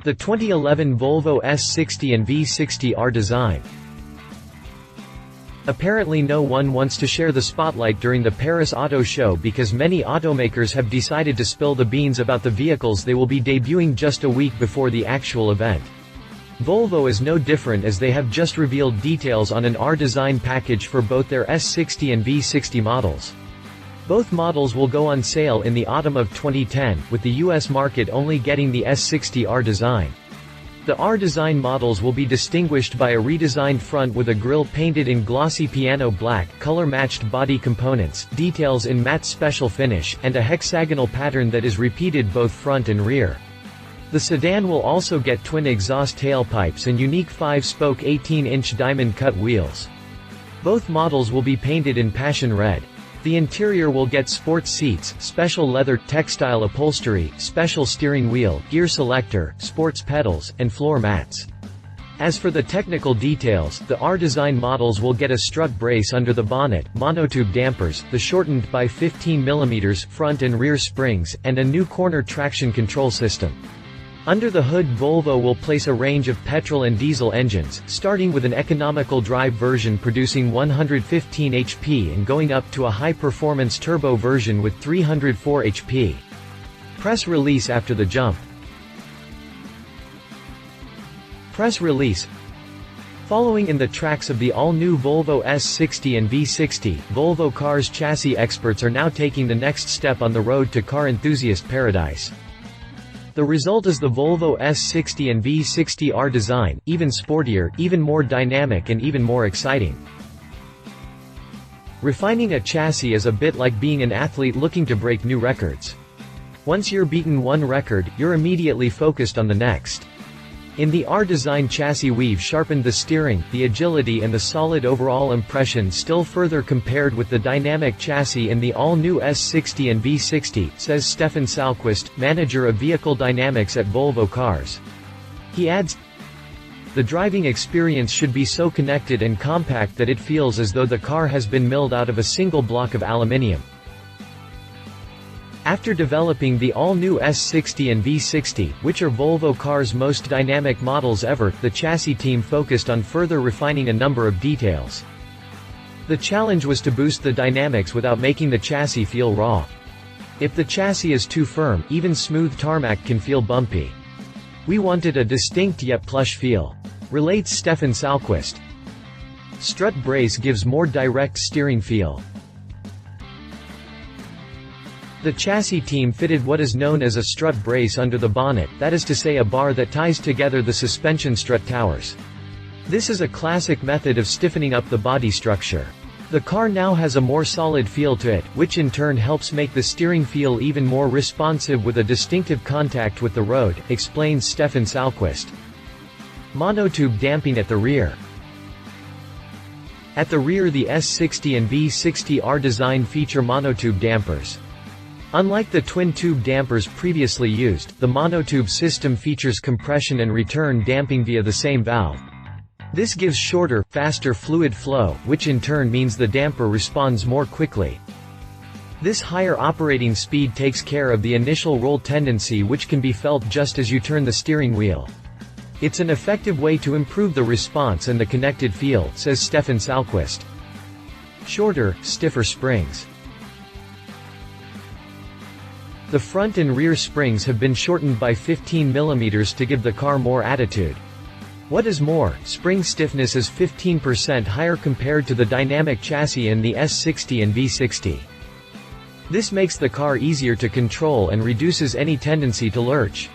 The 2011 Volvo S60 and V60 R-Design. Apparently no one wants to share the spotlight during the Paris Auto Show because many automakers have decided to spill the beans about the vehicles they will be debuting just a week before the actual event. Volvo is no different, as they have just revealed details on an R-Design package for both their S60 and V60 models. Both models will go on sale in the autumn of 2010, with the US market only getting the S60 R-Design. The R-Design models will be distinguished by a redesigned front with a grille painted in glossy piano black, color-matched body components, details in matte special finish, and a hexagonal pattern that is repeated both front and rear. The sedan will also get twin exhaust tailpipes and unique 5-spoke 18-inch diamond-cut wheels. Both models will be painted in passion red. The interior will get sports seats, special leather, textile upholstery, special steering wheel, gear selector, sports pedals, and floor mats. As for the technical details, the R-Design models will get a strut brace under the bonnet, monotube dampers, the shortened by 15 mm front and rear springs, and a new corner traction control system. Under the hood, Volvo will place a range of petrol and diesel engines, starting with an economical drive version producing 115 HP and going up to a high-performance turbo version with 304 HP. Press release after the jump. Press release. Following in the tracks of the all-new Volvo S60 and V60, Volvo Cars chassis experts are now taking the next step on the road to car enthusiast paradise. The result is the Volvo S60 and V60 R-Design, even sportier, even more dynamic and even more exciting. Refining a chassis is a bit like being an athlete looking to break new records. Once you're beaten one record, you're immediately focused on the next. In the R-Design chassis, we've sharpened the steering, the agility and the solid overall impression still further compared with the dynamic chassis in the all-new S60 and V60, says Stefan Salquist, manager of vehicle dynamics at Volvo Cars. He adds, "The driving experience should be so connected and compact that it feels as though the car has been milled out of a single block of aluminium." After developing the all-new S60 and V60, which are Volvo Cars' most dynamic models ever, the chassis team focused on further refining a number of details. The challenge was to boost the dynamics without making the chassis feel raw. If the chassis is too firm, even smooth tarmac can feel bumpy. We wanted a distinct yet plush feel, relates Stefan Salquist. Strut brace gives more direct steering feel. The chassis team fitted what is known as a strut brace under the bonnet, that is to say a bar that ties together the suspension strut towers. This is a classic method of stiffening up the body structure. The car now has a more solid feel to it, which in turn helps make the steering feel even more responsive with a distinctive contact with the road, explains Stefan Salquist. Monotube damping at the rear. At the rear, the S60 and V60 R-Design feature monotube dampers. Unlike the twin-tube dampers previously used, the monotube system features compression and return damping via the same valve. This gives shorter, faster fluid flow, which in turn means the damper responds more quickly. This higher operating speed takes care of the initial roll tendency, which can be felt just as you turn the steering wheel. It's an effective way to improve the response and the connected feel, says Stefan Salquist. Shorter, stiffer springs. The front and rear springs have been shortened by 15 mm to give the car more attitude. What is more, spring stiffness is 15% higher compared to the dynamic chassis in the S60 and V60. This makes the car easier to control and reduces any tendency to lurch.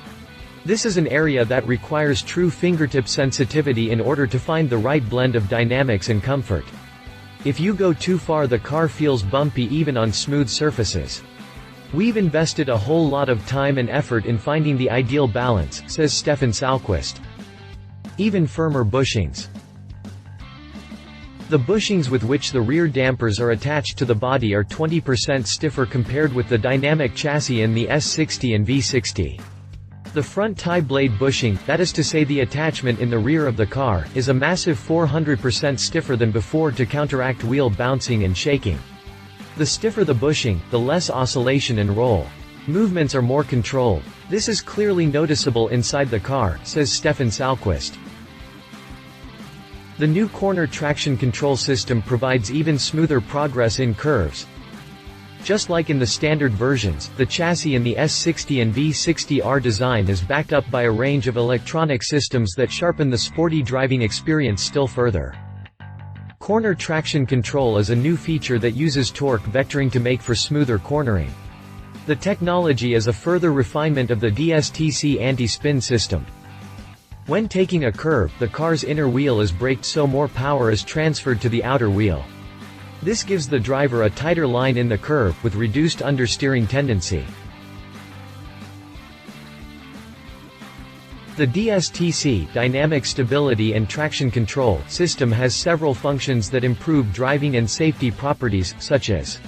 This is an area that requires true fingertip sensitivity in order to find the right blend of dynamics and comfort. If you go too far, the car feels bumpy even on smooth surfaces. We've invested a whole lot of time and effort in finding the ideal balance, says Stefan Salquist. Even firmer bushings. The bushings with which the rear dampers are attached to the body are 20% stiffer compared with the dynamic chassis in the S60 and V60. The front tie blade bushing, that is to say the attachment in the rear of the car, is a massive 400% stiffer than before to counteract wheel bouncing and shaking. The stiffer the bushing, the less oscillation and roll. Movements are more controlled. This is clearly noticeable inside the car, says Stefan Salquist. The new corner traction control system provides even smoother progress in curves. Just like in the standard versions, the chassis in the S60 and V60 R-Design is backed up by a range of electronic systems that sharpen the sporty driving experience still further. Corner traction control is a new feature that uses torque vectoring to make for smoother cornering. The technology is a further refinement of the DSTC anti-spin system. When taking a curve, the car's inner wheel is braked so more power is transferred to the outer wheel. This gives the driver a tighter line in the curve, with reduced understeering tendency. The DSTC Dynamic Stability and Traction Control system has several functions that improve driving and safety properties, such as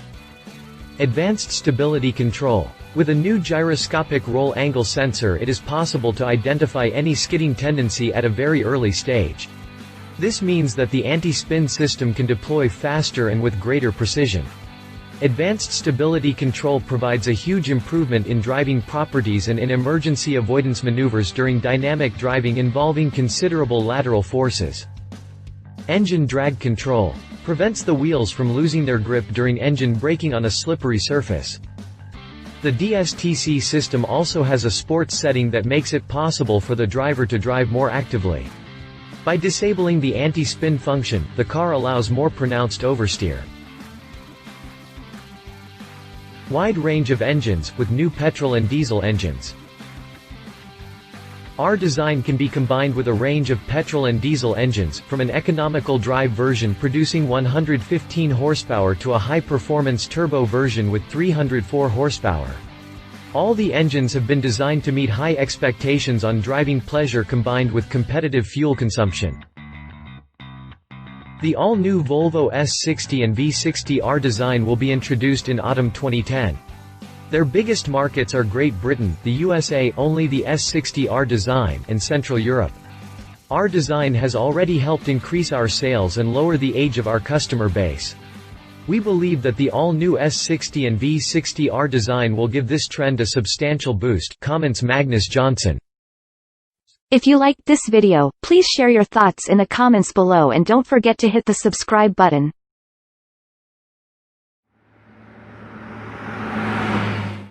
Advanced Stability Control. With a new gyroscopic roll angle sensor, it is possible to identify any skidding tendency at a very early stage. This means that the anti-spin system can deploy faster and with greater precision. Advanced Stability Control provides a huge improvement in driving properties and in emergency avoidance maneuvers during dynamic driving involving considerable lateral forces. Engine Drag Control prevents the wheels from losing their grip during engine braking on a slippery surface. The DSTC system also has a sports setting that makes it possible for the driver to drive more actively. By disabling the anti-spin function, the car allows more pronounced oversteer. Wide range of engines, with new petrol and diesel engines. R-Design can be combined with a range of petrol and diesel engines, from an economical drive version producing 115 horsepower to a high-performance turbo version with 304 horsepower. All the engines have been designed to meet high expectations on driving pleasure combined with competitive fuel consumption. The all-new Volvo S60 and V60 R-Design will be introduced in autumn 2010. Their biggest markets are Great Britain, the USA only the S60 R-Design, and Central Europe. R-Design has already helped increase our sales and lower the age of our customer base. We believe that the all-new S60 and V60 R-Design will give this trend a substantial boost, comments Magnus Johnson. If you liked this video, please share your thoughts in the comments below and don't forget to hit the subscribe button.